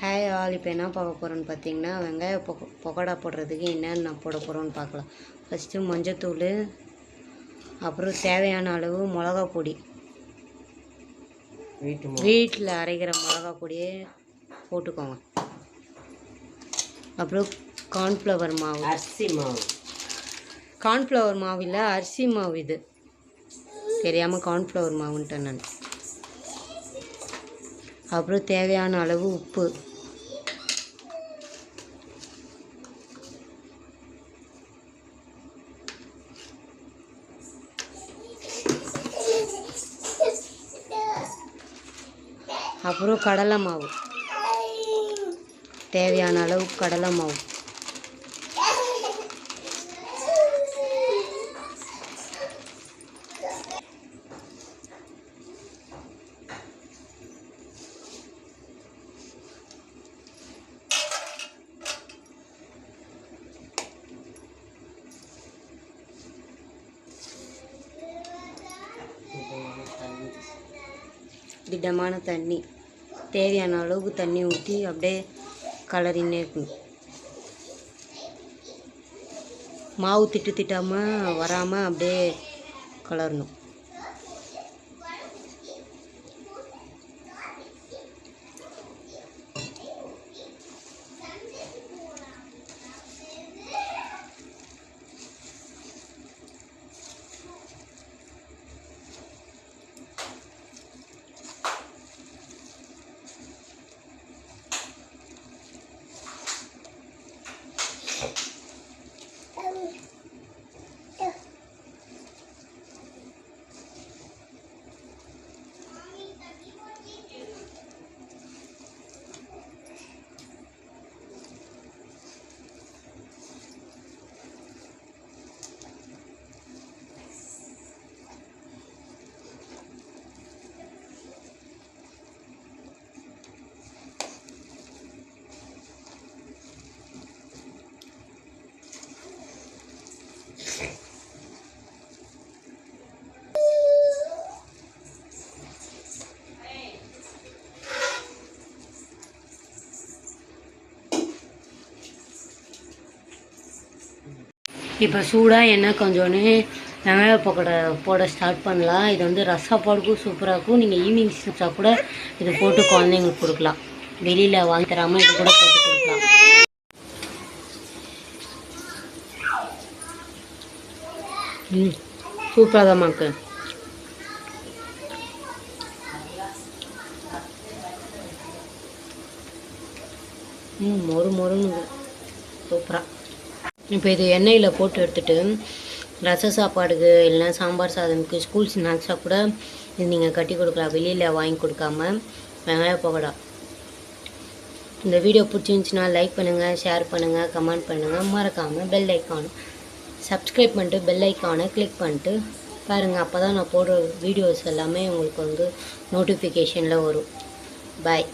Hi all. இப்போ என்ன பார்க்க போகிறோன்னு பார்த்தீங்கன்னா, வெங்காய பக்கோடா போடுறதுக்கு என்னென்ன நான் போட போகிறோன்னு பார்க்கலாம். ஃபஸ்ட்டு மஞ்சத்தூள், அப்புறம் தேவையான அளவு மிளகா பொடி, வீட்டில் அரைக்கிற மிளகா பொடியே போட்டுக்கோங்க. அப்புறம் கார்ன்ஃப்ளவர் மாவு, அரிசி மாவு, கார்ன்ஃப்ளவர் மாவு இல்லை அரிசி மாவு, இது தெரியாமல் கார்ன்ஃப்ளவர் மாவுன்ட்டேன் நான். அப்புறம் தேவையான அளவு உப்பு, அப்புறம் கடலை மாவு, தேவையான அளவு கடலை மாவு, திடமான தண்ணி, தேவையான அளவுக்கு தண்ணி ஊற்றி அப்படியே கலரின்னே இருக்கணும். மாவு திட்டாமல் வராமல் அப்படியே கலரணும். இப்போ சூடாக எண்ணெய் கொஞ்சோன்னு வெங்காய பக்கோடா போட ஸ்டார்ட் பண்ணலாம். இது வந்து ரசாப்பாடுக்கும் சூப்பராக இருக்கும். நீங்கள் ஈவினிங் ஸ்நாக்ஸாக கூட இது போட்டு குழந்தைங்களுக்கு கொடுக்கலாம். வெளியில் வாங்கி தராமல் இது கூட போட்டு கொடுக்கலாம். சூப்பராக தான் மாக்கு. மொறுன்னு சூப்பராக. இப்போ இது எண்ணெயில் போட்டு எடுத்துகிட்டு ரச சாப்பாடுக்கு இல்லைனா சாம்பார் சாதமுக்கு ஸ்கூல் ஸ்நாக்ஸாக கூட இது நீங்கள் கட்டி கொடுக்கலாம், வெளியில் வாங்கி கொடுக்காம. வெங்காய பக்கோடா. இந்த வீடியோ பிடிச்சிருந்துச்சின்னா லைக் பண்ணுங்கள், ஷேர் பண்ணுங்கள், கமெண்ட் பண்ணுங்கள். மறக்காமல் பெல் ஐக்கான் சப்ஸ்கிரைப் பண்ணிட்டு பெல் ஐக்கானை கிளிக் பண்ணிட்டு பாருங்கள். அப்போ தான் நான் போடுற வீடியோஸ் எல்லாமே உங்களுக்கு வந்து நோட்டிஃபிகேஷனில் வரும். பாய்.